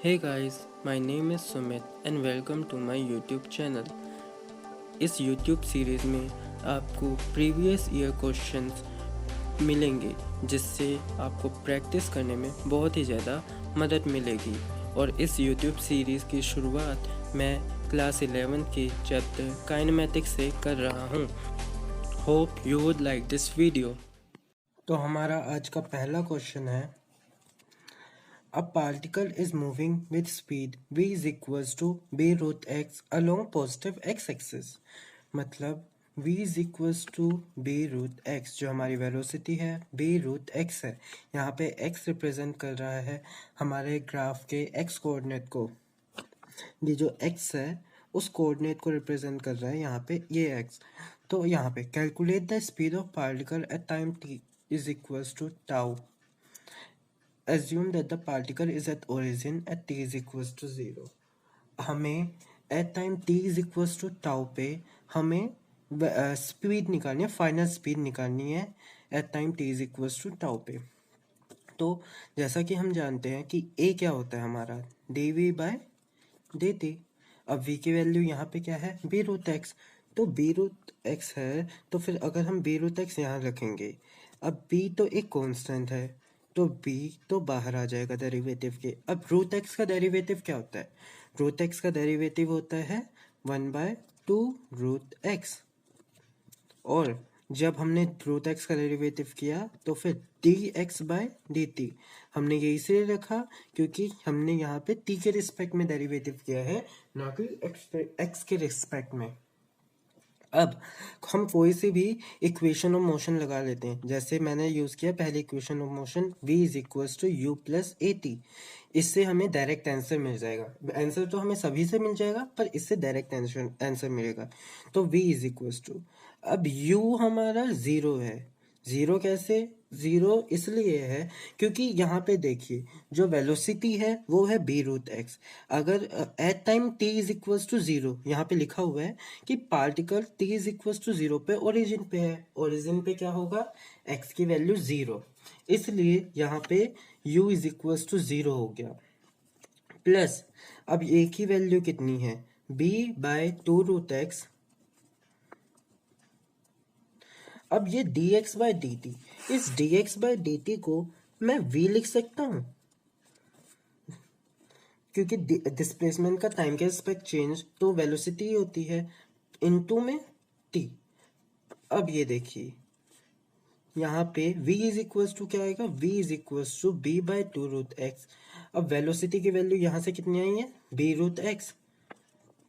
Hey guys, my name is Sumit and welcome to my YouTube channel. इस YouTube series में आपको previous year questions मिलेंगे जिससे आपको प्रैक्टिस करने में बहुत ही ज़्यादा मदद मिलेगी। और इस YouTube सीरीज़ की शुरुआत मैं क्लास 11 के चैप्टर काइनेमैटिक्स से कर रहा हूँ। Hope you would like this video. तो हमारा आज का पहला क्वेश्चन है, A particle is moving with speed v is equals to b root x along positive x-axis। मतलब v is equals to b root x जो हमारी वेलोसिटी है b root x है। यहाँ पे x रिप्रेजेंट कर रहा है हमारे ग्राफ के x कोऑर्डिनेट को। ये जो x है उस कोऑर्डिनेट को रिप्रेजेंट कर रहा है यहाँ पे ये x। तो यहाँ पे calculate the speed of particle at time t is equals to tau। Assume that the particle is at origin at t is equals to 0। हमें at time t is equals to tau पे हमें speed निकालनी है, final speed निकालनी है at time t is equals to tau पे। तो जैसा कि हम जानते हैं कि a क्या होता है हमारा dv by dt। अब v की वैल्यू यहाँ पे क्या है b रूट x। तो b रूट x है तो फिर अगर हम b रूट x यहाँ रखेंगे, अब b तो एक कांस्टेंट है तो b तो बाहर आ जाएगा डेरिवेटिव के। अब रूट एक्स का डेरिवेटिव क्या होता है? रूट एक्स का डेरिवेटिव होता है 1/2 रूट एक्स। और जब हमने रूट एक्स का डेरिवेटिव किया तो फिर dx/dt हमने ये इसलिए रखा क्योंकि हमने यहाँ पे t के रिस्पेक्ट में डेरिवेटिव किया है, ना कि x के रिस्पेक्ट में। अब हम कोई सी भी इक्वेशन ऑफ मोशन लगा लेते हैं। जैसे मैंने यूज़ किया पहले equation of motion v is equals to u plus a t. इससे हमें डायरेक्ट आंसर मिल जाएगा। आंसर तो हमें सभी से मिल जाएगा पर इससे डायरेक्ट आंसर मिलेगा। तो v इज इक्वल्स टू, अब u हमारा ज़ीरो है। ज़ीरो कैसे? ज़ीरो इसलिए है क्योंकि यहाँ पे देखिए जो वेलोसिटी है वो है b रूट एक्स। अगर at time t is equals to zero यहाँ पे लिखा हुआ है कि particle t is equals to zero पे ओरिजिन पे है। ओरिजिन पे क्या होगा? x की वैल्यू ज़ीरो, इसलिए यहाँ पे u is equals to zero हो गया। प्लस अब a की वैल्यू कितनी है? b/2 root x. अब ये dx/dt, इस dx/dt को मैं v लिख सकता हूँ क्योंकि डिस्प्लेसमेंट का टाइम के रिस्पेक्ट चेंज तो वेलोसिटी होती है इनटू में t। अब ये देखिए यहाँ पे v इज इक्वल्स टू क्या आएगा? v is equals to b/2 root x. अब वेलोसिटी की वैल्यू यहाँ से कितनी आई है? b root x.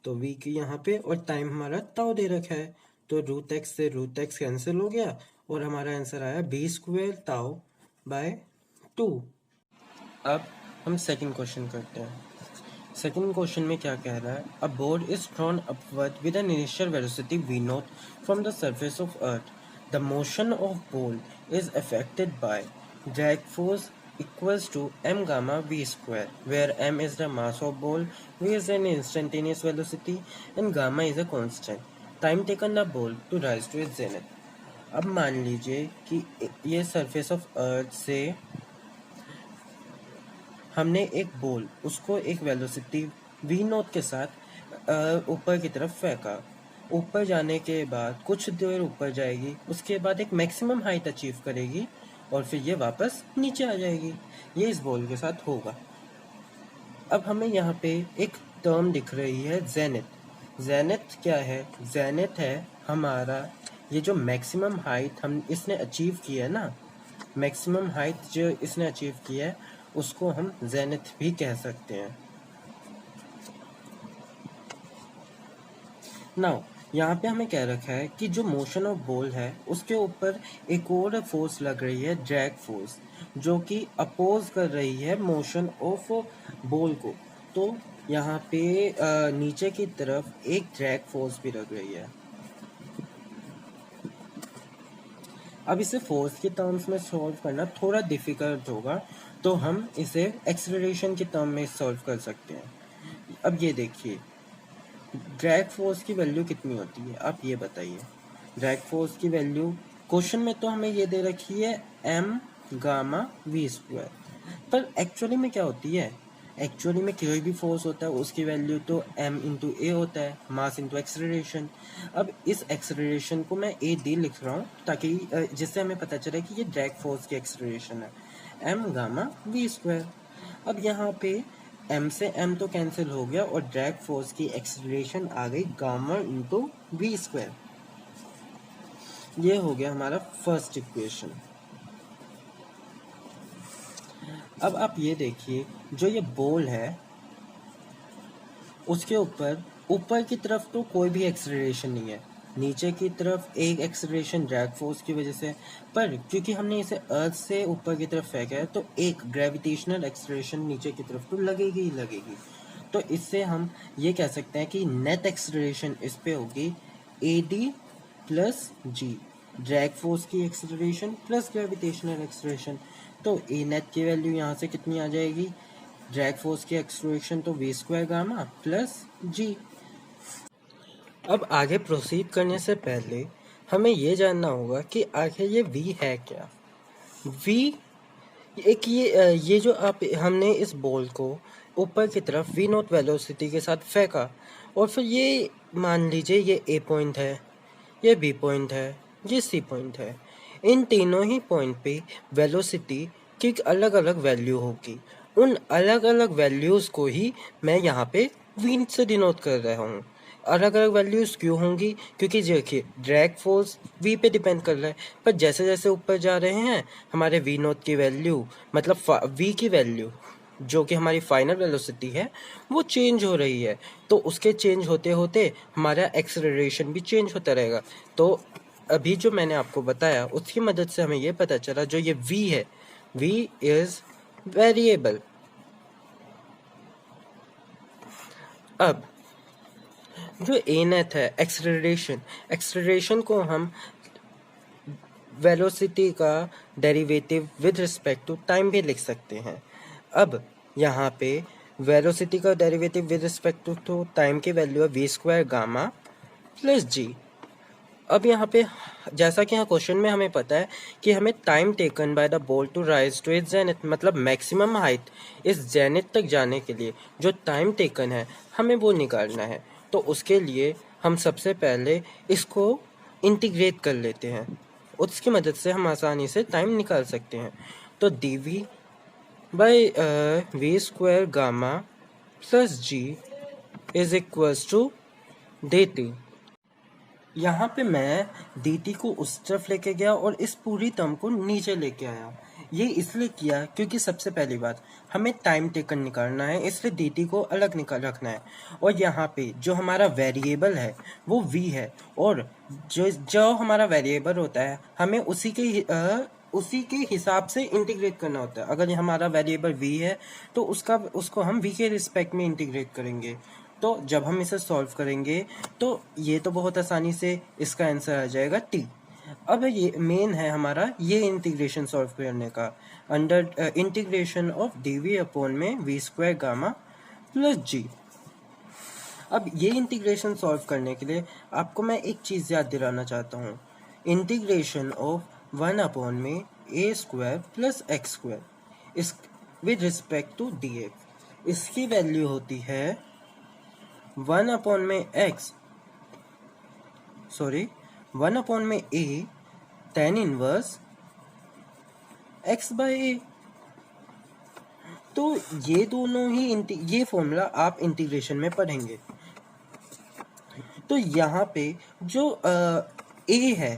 तो v की यहाँ पे और टाइम हमारा ताऊ दे रखा है तो रूट एक्स से रूट एक्स कैंसिल हो गया और हमारा आंसर आया b² ताऊ बाय 2। अब हम सेकंड क्वेश्चन करते हैं। सेकंड क्वेश्चन में क्या कह रहा है? A board is thrown upward with an initial velocity v naught from the surface of earth. The motion of ball is affected by drag force equals to m gamma v square, where m is the mass of ball, v is an instantaneous velocity and gamma is a constant. Time taken the ball to rise to its zenith. अब मान लीजिए कि ये surface of अर्थ से हमने एक ball उसको एक वेलोसिटी v नॉट के साथ ऊपर की तरफ फेंका। ऊपर जाने के बाद कुछ देर ऊपर जाएगी, उसके बाद एक मैक्सिमम हाइट अचीव करेगी और फिर ये वापस नीचे आ जाएगी। ये इस बॉल के साथ होगा। अब हमें यहाँ पे एक टर्म दिख रही है जेनिथ। जेनिथ क्या है? जेनिथ है हमारा ये जो मैक्सिमम हाइट हम इसने अचीव किया है ना, मैक्सिमम हाइट जो इसने अचीव किया है उसको हम जेनिथ भी कह सकते हैं। नाउ यहाँ पे हमें कह रखा है कि जो मोशन ऑफ बॉल है उसके ऊपर एक और फोर्स लग रही है, ड्रैग फोर्स, जो कि अपोज कर रही है मोशन ऑफ बॉल को। तो यहाँ पे नीचे की तरफ एक ड्रैग फोर्स भी लग रही है। अब इसे फोर्स के टर्म्स में सॉल्व करना थोड़ा डिफिकल्ट होगा, तो हम इसे एक्सेलरेशन के टर्म में सॉल्व कर सकते हैं। अब ये देखिए ड्रैग फोर्स की वैल्यू कितनी होती है, आप ये बताइए। ड्रैग फोर्स की वैल्यू क्वेश्चन में तो हमें ये दे रखी है m गामा v स्क्वायर, पर एक्चुअली में क्या होती है? एक्चुअली में कोई भी फोर्स होता है उसकी वैल्यू तो m इंटू ए होता है, मास इंटू एक्सेलरेशन। अब इस एक्सेलरेशन को मैं ए डी लिख रहा हूँ ताकि जिससे हमें पता चले कि ये ड्रैग फोर्स की एक्सेलरेशन है, m गामा v स्क्वायर। अब यहाँ पे m से m तो कैंसिल हो गया और ड्रैग फोर्स की एक्सेलरेशन आ गई गामा इंटू v स्क्वायर। ये हो गया हमारा फर्स्ट इक्वेशन। अब आप ये देखिए, जो ये बॉल है उसके ऊपर की तरफ तो कोई भी एक्सेलरेशन नहीं है, नीचे की तरफ एक एक्सेलरेशन ड्रैग फोर्स की वजह से, पर क्योंकि हमने इसे अर्थ से ऊपर की तरफ फेंका है तो एक ग्रेविटेशनल एक्सेलरेशन नीचे की तरफ तो लगेगी ही लगेगी। तो इससे हम ये कह सकते हैं कि नेट एक्सेलरेशन इस पे होगी a d plus g, drag force की एक्सेलरेशन प्लस ग्रेविटेशनल एक्सेलरेशन। तो ए नेट की वैल्यू यहाँ से कितनी आ जाएगी, ड्रैग फोर्स की एक्सेलरेशन तो v square gamma plus g. अब आगे प्रोसीड करने से पहले हमें ये जानना होगा कि आखिर ये v है क्या। v एक ये जो हमने इस बॉल को ऊपर की तरफ v नॉट वेलोसिटी के साथ फेंका और फिर ये मान लीजिए ये a पॉइंट है, ये b पॉइंट है, ये c पॉइंट है। इन तीनों ही पॉइंट पे वेलोसिटी की अलग अलग वैल्यू होगी। उन अलग अलग वैल्यूज़ को ही मैं यहाँ पे v से डिनोट कर रहा हूँ। अलग अलग वैल्यूज़ क्यों होंगी, क्योंकि देखिए ड्रैग फोर्स v पे डिपेंड कर रहा है, पर जैसे जैसे ऊपर जा रहे हैं हमारे v नॉट की वैल्यू मतलब v की वैल्यू जो कि हमारी फाइनल वेलोसिटी है वो चेंज हो रही है। तो उसके चेंज होते होते हमारा एक्सेलरेशन भी चेंज होता रहेगा। तो अभी जो मैंने आपको बताया उसकी मदद से हमें ये पता चला जो ये v है, v इज वेरिएबल। अब जो ए नेट है एक्सेलरेशन को हम वेलोसिटी का derivative with respect to time भी लिख सकते हैं। अब यहाँ पे वेलोसिटी का derivative with respect to time की वैल्यू है v square gamma plus g. अब यहाँ पे जैसा कि यहाँ क्वेश्चन में हमें पता है कि हमें time taken by the ball to rise to its zenith, मतलब मैक्सिमम हाइट इस जेनिथ तक जाने के लिए जो टाइम टेकन है हमें वो निकालना है। तो उसके लिए हम सबसे पहले इसको इंटीग्रेट कर लेते हैं, उसकी मदद से हम आसानी से टाइम निकाल सकते हैं। तो d v by v square gamma plus g is equals to d t. यहाँ पे मैं dt को उस तरफ लेके गया और इस पूरी टर्म को नीचे लेके आया। ये इसलिए किया क्योंकि सबसे पहली बात हमें टाइम टेकन निकालना है, इसलिए dt को अलग निकाल रखना है। और यहाँ पे जो हमारा वेरिएबल है वो v है, और जो हमारा वेरिएबल होता है हमें उसी के हिसाब से इंटीग्रेट करना होता है। अगर हमारा वेरिएबल v है तो उसको हम v के रिस्पेक्ट में इंटीग्रेट करेंगे। तो जब हम इसे सॉल्व करेंगे तो ये तो बहुत आसानी से इसका आंसर आ जाएगा t। अब ये मेन है हमारा ये इंटीग्रेशन सॉल्व करने का, under integration of dv upon में v square gamma plus g. अब ये इंटीग्रेशन सॉल्व करने के लिए आपको मैं एक चीज़ याद दिलाना चाहता हूँ, इंटीग्रेशन ऑफ 1 अपॉन में a square plus x square इस विद रिस्पेक्ट टू dx, इसकी वैल्यू होती है 1 अपॉन में a tan inverse x by a। तो ये दोनों ही ये फॉर्मूला आप इंटीग्रेशन में पढ़ेंगे। तो यहाँ पे जो a है,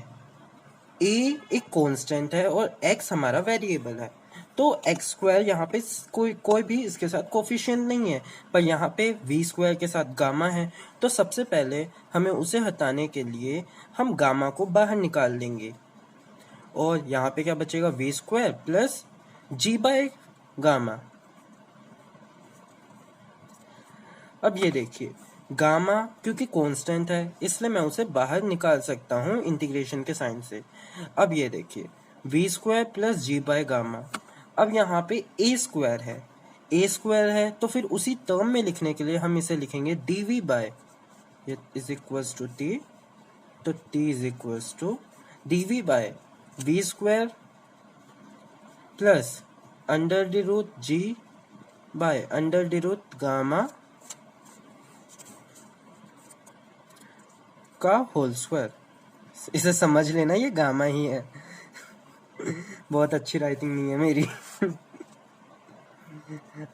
a एक कांस्टेंट है और x हमारा वेरिएबल है, तो एक्स स्क्वायर यहाँ पे कोई भी इसके साथ कोफिशिएंट नहीं है, पर यहाँ पे v स्क्वायर के साथ गामा है। तो सबसे पहले हमें उसे हटाने के लिए हम गामा को बाहर निकाल लेंगे और यहाँ पे क्या बचेगा, v square plus g by gamma. अब ये देखिए गामा क्योंकि कांस्टेंट है इसलिए मैं उसे बाहर निकाल सकता हूँ इंटीग्रेशन के साइन से। अब ये देखिए v square plus g by gamma. अब यहाँ पे a स्क्वायर है तो फिर उसी टर्म में लिखने के लिए हम इसे लिखेंगे dv by is equals to t, तो t is equals to dv by v square plus under the root g by under the root gamma का होल स्क्वायर। इसे समझ लेना, ये गामा ही है। बहुत अच्छी राइटिंग नहीं है मेरी।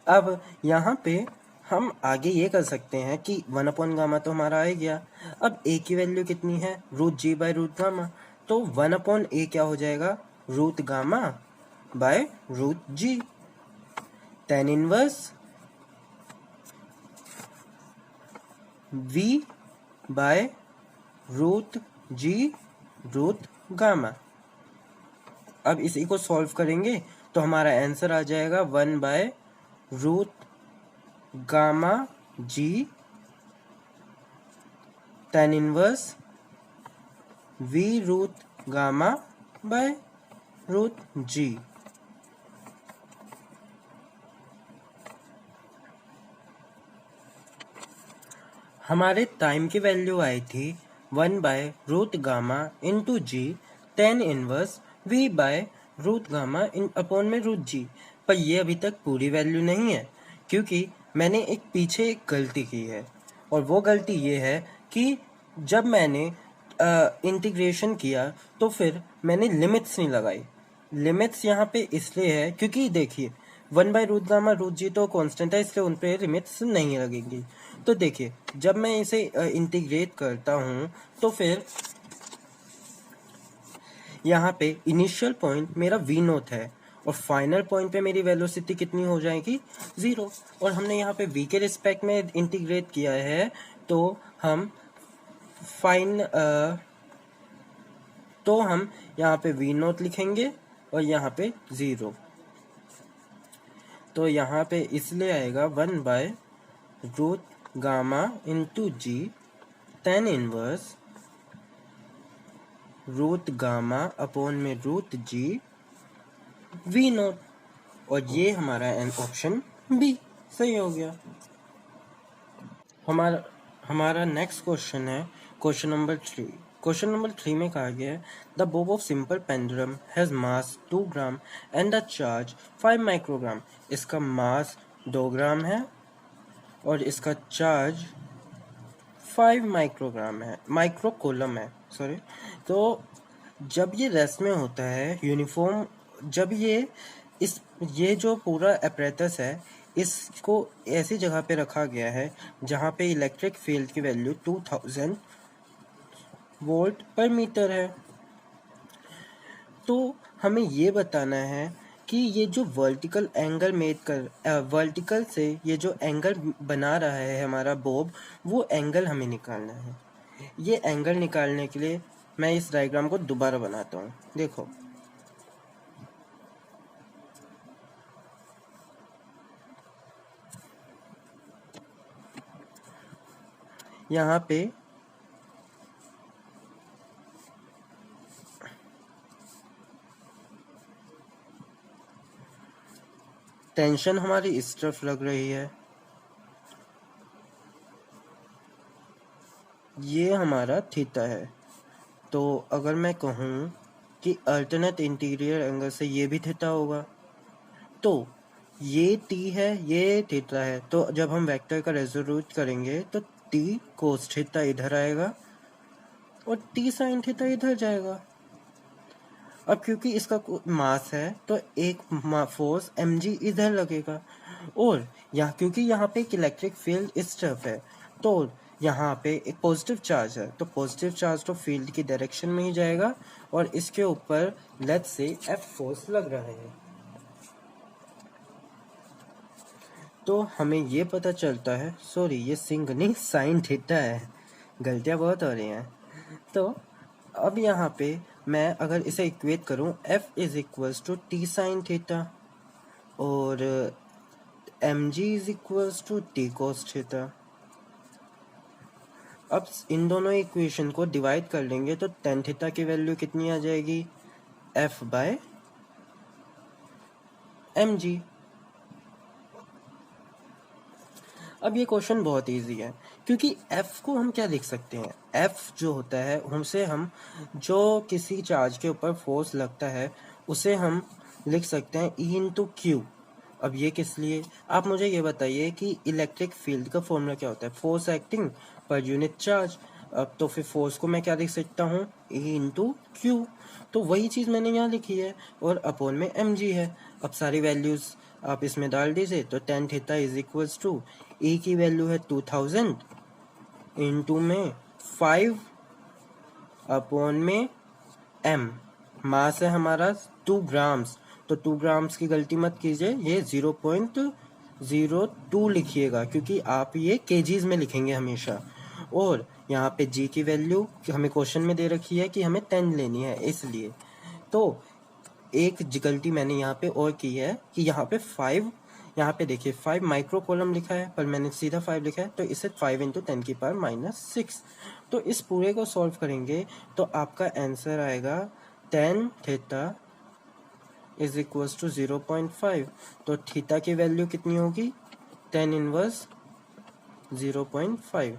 अब यहाँ पे हम आगे ये कर सकते हैं कि 1 गामा तो हमारा आ गया। अब a की वैल्यू कितनी है, root g by root gamma, तो 1/a क्या हो जाएगा, root gamma by root g. tan inverse v by root g root gamma. अब इसी को सॉल्व करेंगे तो हमारा आंसर आ जाएगा 1/रूट gamma g tan inverse v root gamma by root g. हमारे टाइम की वैल्यू आई थी 1/रूट gamma into g tan inverse v by root gamma इन अपॉन में रूट जी। पर ये अभी तक पूरी वैल्यू नहीं है, क्योंकि मैंने पीछे एक गलती की है। और वो गलती ये है कि जब मैंने इंटीग्रेशन किया तो फिर मैंने लिमिट्स नहीं लगाई। लिमिट्स यहाँ पे इसलिए है क्योंकि देखिए 1/रूट गामा रूट जी तो कांस्टेंट है, इसलिए उन पे लिमिट्स नहीं लगेंगी। तो देखिए जब मैं इसे इंटीग्रेट करता हूँ तो फिर यहाँ पे इनिशियल पॉइंट मेरा v नोट है और फाइनल पॉइंट पे मेरी वेलोसिटी कितनी हो जाएगी, 0। और हमने यहाँ पे v के रिस्पेक्ट में इंटीग्रेट किया है, तो हम यहाँ पे v नोट लिखेंगे और यहाँ पे 0। तो यहाँ पे इसलिए आएगा 1/रूट gamma into g tan inverse root gamma upon में रूट जी v नोट। और ये हमारा ऑप्शन बी सही हो गया। हमारा नेक्स्ट क्वेश्चन है क्वेश्चन नंबर 3। क्वेश्चन नंबर 3 में कहा गया है the bob of simple pendulum has mass 2 gram and the charge 5 microgram. इसका मास 2 ग्राम है और इसका चार्ज 5 माइक्रोग्राम है, माइक्रोकूलम है, सॉरी। तो जब ये रेस्ट में होता है यूनिफॉर्म, जब ये जो पूरा अपरेटस है इसको ऐसी जगह पे रखा गया है जहाँ पे इलेक्ट्रिक फील्ड की वैल्यू 2000 वोल्ट पर मीटर है। तो हमें ये बताना है कि ये जो वर्टिकल एंगल वर्टिकल से ये जो एंगल बना रहा है हमारा बोब, वो एंगल हमें निकालना है। ये एंगल निकालने के लिए मैं इस डायग्राम को दोबारा बनाता हूँ। देखो यहाँ पे टेंशन हमारी इस तरफ लग रही है, ये हमारा थीटा है। तो अगर मैं कहूँ कि अल्टरनेट इंटीरियर एंगल से ये भी थीटा होगा, तो ये टी है, ये थीटा है। तो जब हम वेक्टर का रेजोल्यूट करेंगे तो टी कोस थीटा इधर आएगा और टी साइन थीटा इधर जाएगा। अब क्योंकि इसका मास है तो एक फोर्स mg इधर लगेगा, और क्योंकि यहाँ पे एक इलेक्ट्रिक फील्ड इस तरफ है तो यहाँ पे एक पॉजिटिव चार्ज है, तो पॉजिटिव चार्ज तो फील्ड की डायरेक्शन में ही जाएगा और इसके ऊपर लेट्स से F फोर्स लग रहा है। तो हमें ये पता चलता है, सॉरी ये सिंग नहीं साइन थीटा है, गलतियाँ बहुत हो रही हैं। तो अब यहाँ पे मैं अगर इसे इक्वेट करूँ F is equals to T sine theta और mg is equals to T cos theta. अब इन दोनों इक्वेशन को डिवाइड कर लेंगे तो tan थीटा की वैल्यू कितनी आ जाएगी, F बाय mg। अब ये क्वेश्चन बहुत इजी है क्योंकि F को हम क्या लिख सकते हैं, F जो होता है हमसे हम जो किसी चार्ज के ऊपर फोर्स लगता है उसे हम लिख सकते हैं E इंटू क्यू। अब ये किस लिए, आप मुझे ये बताइए कि इलेक्ट्रिक फील्ड का फॉर्मूला क्या होता है, force acting per unit charge. अब तो फिर फोर्स को मैं क्या लिख सकता हूँ, E इंटू क्यू। तो वही चीज़ मैंने यहाँ लिखी है और अपॉन में mg है। अब सारी वैल्यूज़ आप इसमें डाल दीजिए तो tan theta is equals to E की वैल्यू है 2000 इंटू में 5 अपॉन में m। मास है हमारा 2 ग्राम्स, तो 2 ग्राम्स की गलती मत कीजिए, ये 0.02 लिखिएगा क्योंकि आप ये केजीज में लिखेंगे हमेशा। और यहाँ पे g की वैल्यू हमें क्वेश्चन में दे रखी है कि हमें 10 लेनी है, इसलिए तो एक गलती मैंने यहाँ पे और की है कि यहाँ पे 5, यहाँ पे देखिए 5 माइक्रो कॉलम लिखा है पर मैंने सीधा 5 लिखा है, तो इसे 5 इंटू 10 की पावर -6। तो इस पूरे को सॉल्व करेंगे तो आपका आंसर आएगा tan theta is equals to 0.5। तो थीटा की वैल्यू कितनी होगी, tan इनवर्स 0.5।